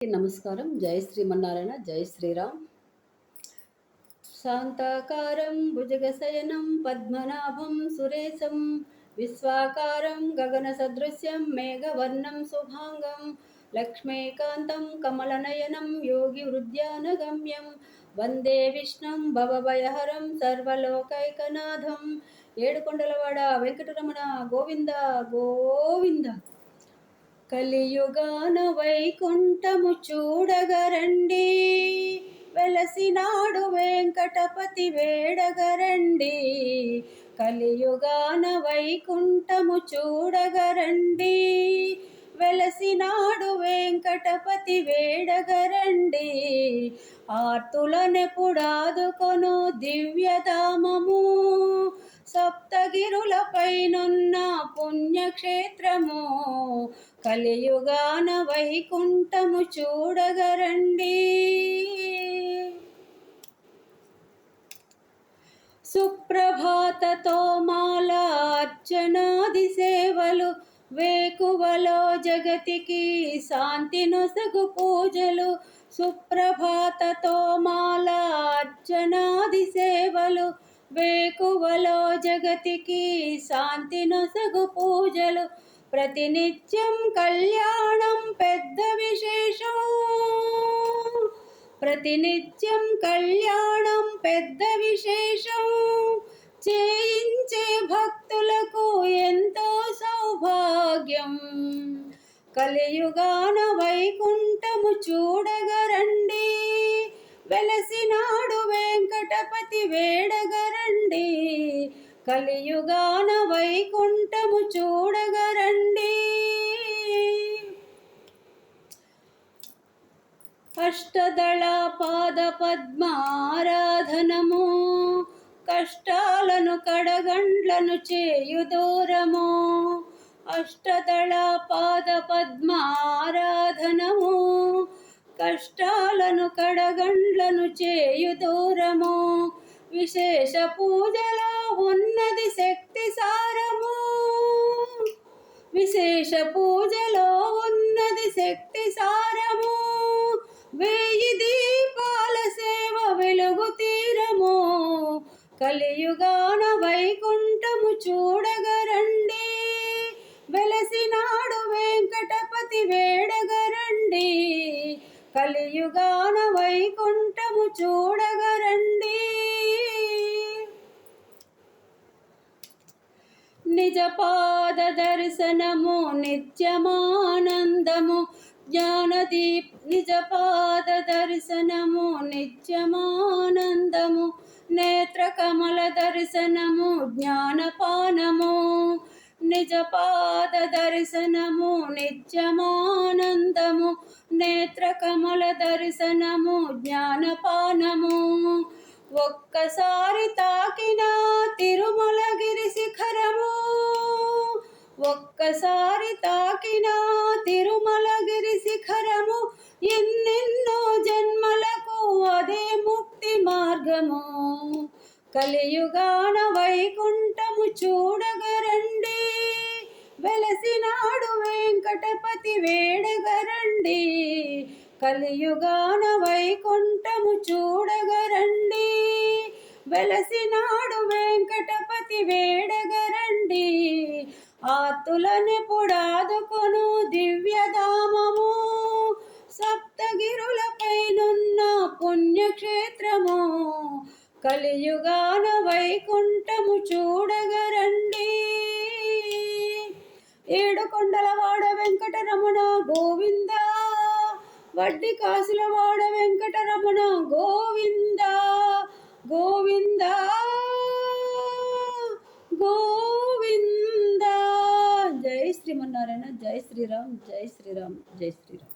నమస్కారం. జై శ్రీమన్నారాయణ. జై శ్రీరామ్. శాంతాకారం భుజగశయనం పద్మనాభం సురేశం విశ్వాకారం గగన సదృశ్యం మేఘవర్ణం శుభాంగం లక్ష్మీకాంతం కమలనయనం యోగి హృద్యానగమ్యం వందే విష్ణుం భవభయహరం సర్వలోకైకనాథం. ఏడుకొండలవాడ వెంకటరమణ గోవింద గోవింద. కలియుగాన వైకుంఠము చూడగరండి, వెలసినాడు వెంకటపతి వేడగరండి. కలియుగాన వైకుంఠము చూడగరండి, వెలసినాడు వెంకటపతి వేడగరండి. ఆర్తులనెపుడాదుకొను దివ్యధామము, సప్తగిరులపైనున్న పుణ్యక్షేత్రము. కలియుగాన వైకుంఠము చూడగరండి. సుప్రభాతతో మాల అర్చనాది సేవలు, వేకువలో జగతికి శాంతి నొసగు పూజలు. సుప్రభాతతో మాల అర్చనాది సేవలు, వేకువలో జగతికి శాంతి నొసగు పూజలు. ప్రతినిత్యం కళ్యాణం పెద్ద విశేషం, ప్రతినిత్యం కళ్యాణం పెద్ద విశేషం. చేయించే భక్తులకు ఎంతో సౌభాగ్యం. కలియుగాన వైకుంఠము చూడగరండి, వెలసినాడు వెంకటపతి వేడగరండి. కలియుగాన వైకుంఠము చూడగరండి. అష్టదళ పాద పద్మారాధనము, కష్టాలను కడగండ్లను చేయు దూరము. అష్టదళ పాద పద్మారాధనము, కష్టాలను కడగండ్లను చేయు దూరము. విశేష పూజలో ఉన్నది శక్తి సారము, విశేష పూజలో ఉన్నది శక్తి సారము. 1000 దీపాల సేవ వెలుగు తీరము. కలియుగాన వైకుంఠము చూడగరండి, వెలసినాడు వెంకటపతి వేడగరండి. కలియుగాన వైకుంఠము చూడగరండి. నిజ పాద దర్శనము నిత్యమానందము, జ్ఞానదీప్ నిజ పాద దర్శనము నిత్యమానందము. నేత్ర కమల దర్శనము జ్ఞానపానము. నిజ పాద దర్శనము నిత్యమానందము, నేత్ర కమల దర్శనము జ్ఞానపానము. ఒక్కసారి తాకిన తిరుమలగిరి శిఖరము, ఒక్కసారి తాకిన తిరుమలగిరి శిఖరము. ఎన్నెన్నో జన్మలకు అదే ముక్తి మార్గము. కలియుగాన వైకుంఠము చూడగరండి, వెలసినాడు వెంకటపతి వేడగరండి. కలియుగాన వైకుంఠము చూడగరండి, వెలసినాడు వెంకటపతి వేడగరండి. ఆర్తులనెపుడాదుకొను దివ్యధామము, సప్తగిరులపైనున్న పుణ్యక్షేత్రము. కలియుగాన వైకుంఠము చూడగరండి. ఏడుకొండలవాడ వెంకటరమణ గోవింద, వడ్డీ కాసులవాడ వెంకటరమణ గోవింద గోవింద గోవింద. జై శ్రీమన్నారాయణ. జై శ్రీరామ్. జై శ్రీరామ్. జై శ్రీరామ్.